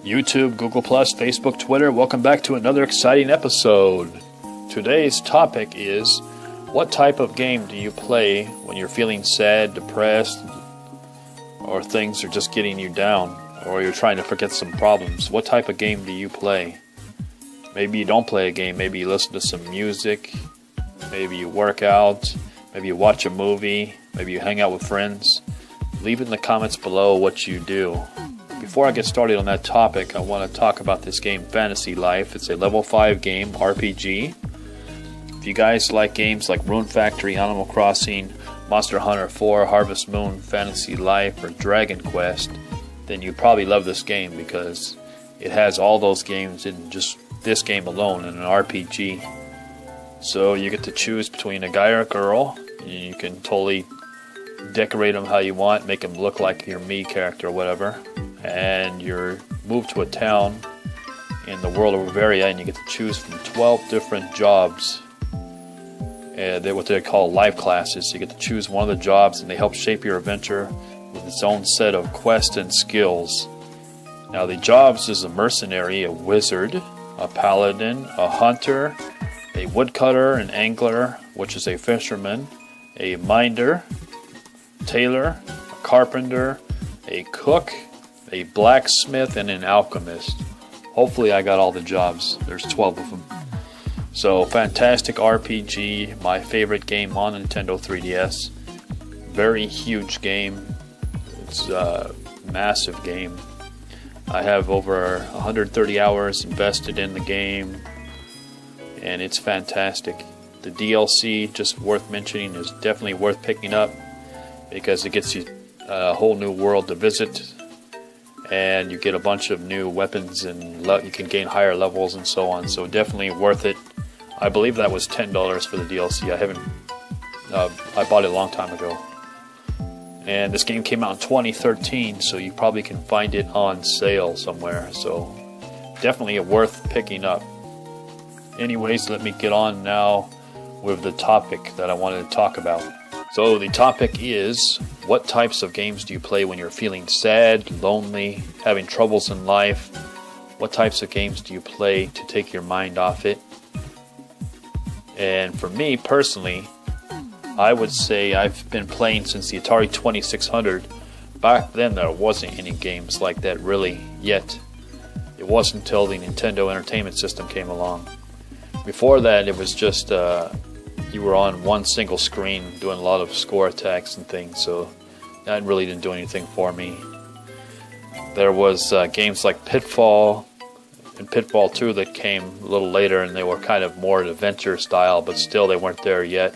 YouTube, Google+, Facebook, Twitter, welcome back to another exciting episode. Today's topic is, what type of game do you play when you're feeling sad, depressed, or things are just getting you down, or you're trying to forget some problems? What type of game do you play? Maybe you don't play a game, maybe you listen to some music, maybe you work out, maybe you watch a movie, maybe you hang out with friends. Leave in the comments below what you do. Before I get started on that topic, I want to talk about this game, Fantasy Life. It's a level 5 game, RPG. If you guys like games like Rune Factory, Animal Crossing, Monster Hunter 4, Harvest Moon, Fantasy Life, or Dragon Quest, then you probably love this game because it has all those games in just this game alone in an RPG. So you get to choose between a guy or a girl. You can totally decorate them how you want, make them look like your Mii character or whatever. And you're moved to a town in the world of Bavaria, and you get to choose from 12 different jobs. They're what they call life classes. So you get to choose one of the jobs, and they help shape your adventure with its own set of quests and skills. Now the jobs is a mercenary, a wizard, a paladin, a hunter, a woodcutter, an angler, which is a fisherman, a minder, tailor, a carpenter, a cook, a blacksmith, and an alchemist. Hopefully I got all the jobs. There's 12 of them. So fantastic RPG, my favorite game on Nintendo 3DS. Very huge game. It's a massive game. I have over 130 hours invested in the game, and it's fantastic. The DLC, just worth mentioning, is definitely worth picking up because it gets you a whole new world to visit, and you get a bunch of new weapons, and you can gain higher levels and so on. So definitely worth it. I believe that was $10 for the DLC. I bought it a long time ago. And this game came out in 2013, so you probably can find it on sale somewhere. So definitely worth picking up. Anyways, let me get on now with the topic that I wanted to talk about. So the topic is, what types of games do you play when you're feeling sad, lonely, having troubles in life? What types of games do you play to take your mind off it? And for me personally, I would say I've been playing since the Atari 2600. Back then there wasn't any games like that really yet. It wasn't until the Nintendo Entertainment System came along. Before that it was just you were on one single screen doing a lot of score attacks and things, so that really didn't do anything for me. There was games like Pitfall and Pitfall 2 that came a little later, and they were kind of more adventure style, but still they weren't there yet.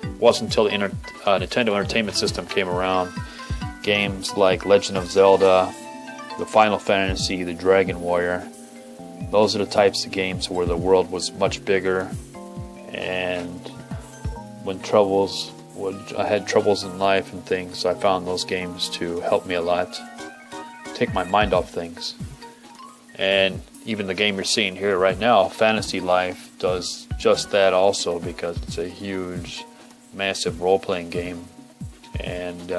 It wasn't until the Nintendo Entertainment System came around. Games like Legend of Zelda, the Final Fantasy, the Dragon Warrior, those are the types of games where the world was much bigger, and when I had troubles in life and things, I found those games to help me a lot, take my mind off things. And even the game you're seeing here right now, Fantasy Life, does just that also, because it's a huge, massive role-playing game, and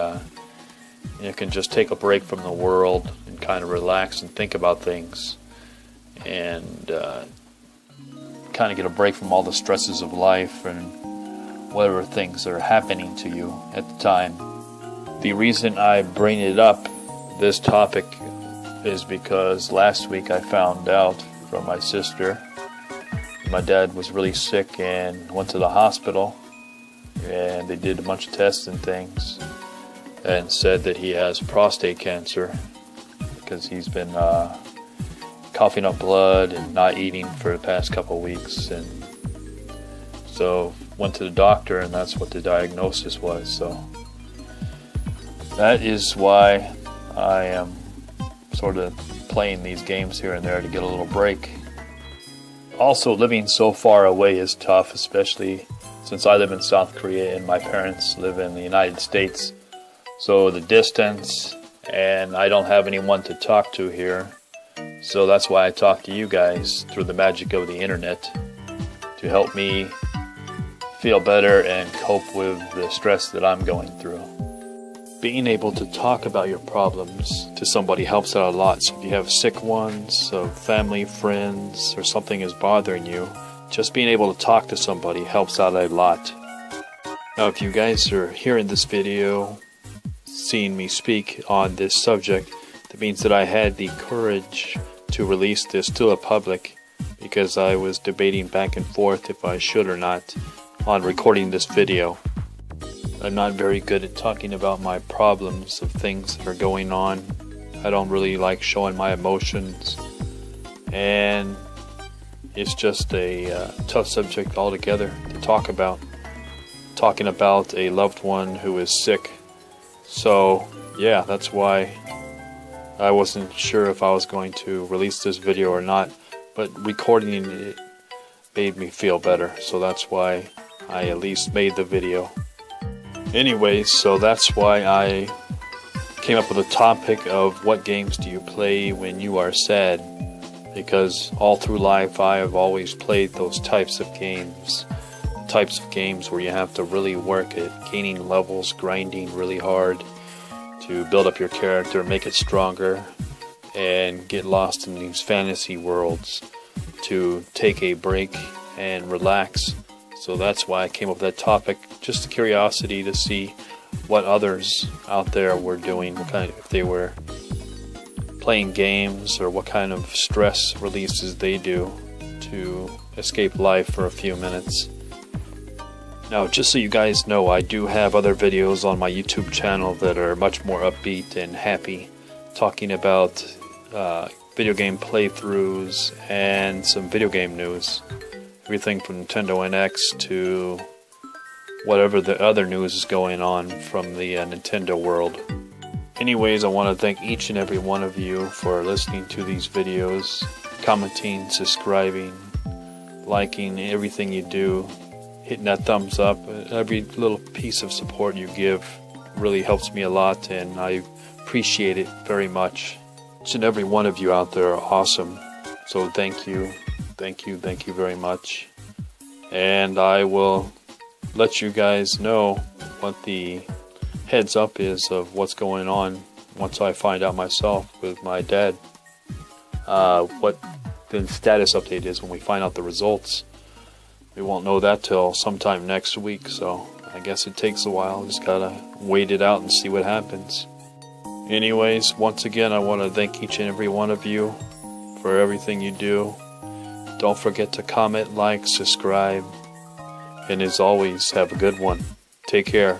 you can just take a break from the world and kind of relax and think about things, and kind of get a break from all the stresses of life and whatever things are happening to you at the time. The reason I bring it up, this topic, is because last week I found out from my sister my dad was really sick and went to the hospital, and they did a bunch of tests and things and said that he has prostate cancer because he's been coughing up blood and not eating for the past couple weeks. And so went to the doctor, and that's what the diagnosis was. So that is why I am sort of playing these games here and there to get a little break. Also, living so far away is tough, especially since I live in South Korea and my parents live in the United States. So the distance, and I don't have anyone to talk to here. So that's why I talk to you guys through the magic of the internet to help me feel better and cope with the stress that I'm going through. being able to talk about your problems to somebody helps out a lot. So if you have sick ones, so family, friends, or something is bothering you, just being able to talk to somebody helps out a lot. Now, if you guys are hearing this video, seeing me speak on this subject, that means that I had the courage to release this to the public, because I was debating back and forth if I should or not on recording this video. I'm not very good at talking about my problems of things that are going on. I don't really like showing my emotions, and it's just a tough subject altogether to talk about. Talking about a loved one who is sick. So yeah, that's why I wasn't sure if I was going to release this video or not, but recording it made me feel better, so that's why I at least made the video. Anyways, so that's why I came up with a topic of what games do you play when you are sad, because all through life I have always played those types of games. Types of games where you have to really work at gaining levels, grinding really hard to build up your character, make it stronger, and get lost in these fantasy worlds to take a break and relax. So that's why I came up with that topic, just a curiosity to see what others out there were doing, what kind, if they were playing games or what kind of stress releases they do to escape life for a few minutes. Now, just so you guys know, I do have other videos on my YouTube channel that are much more upbeat and happy, talking about video game playthroughs and some video game news. Everything from Nintendo NX to whatever the other news is going on from the Nintendo world. Anyways, I want to thank each and every one of you for listening to these videos, commenting, subscribing, liking everything you do, hitting that thumbs up. Every little piece of support you give really helps me a lot, and I appreciate it very much. Each and every one of you out there are awesome, so thank you. Thank you very much. And I will let you guys know what the heads up is of what's going on once I find out myself with my dad. What the status update is when we find out the results. We won't know that till sometime next week, so I guess it takes a while. Just gotta wait it out and see what happens. Anyways, once again, I want to thank each and every one of you for everything you do. Don't forget to comment, like, subscribe, and as always, have a good one. Take care.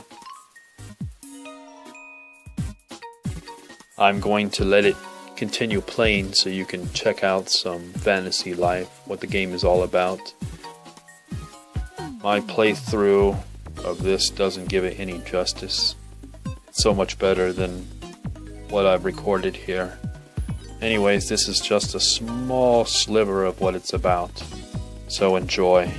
I'm going to let it continue playing so you can check out some Fantasy Life, what the game is all about. My playthrough of this doesn't give it any justice. It's so much better than what I've recorded here. Anyways, this is just a small sliver of what it's about. So enjoy.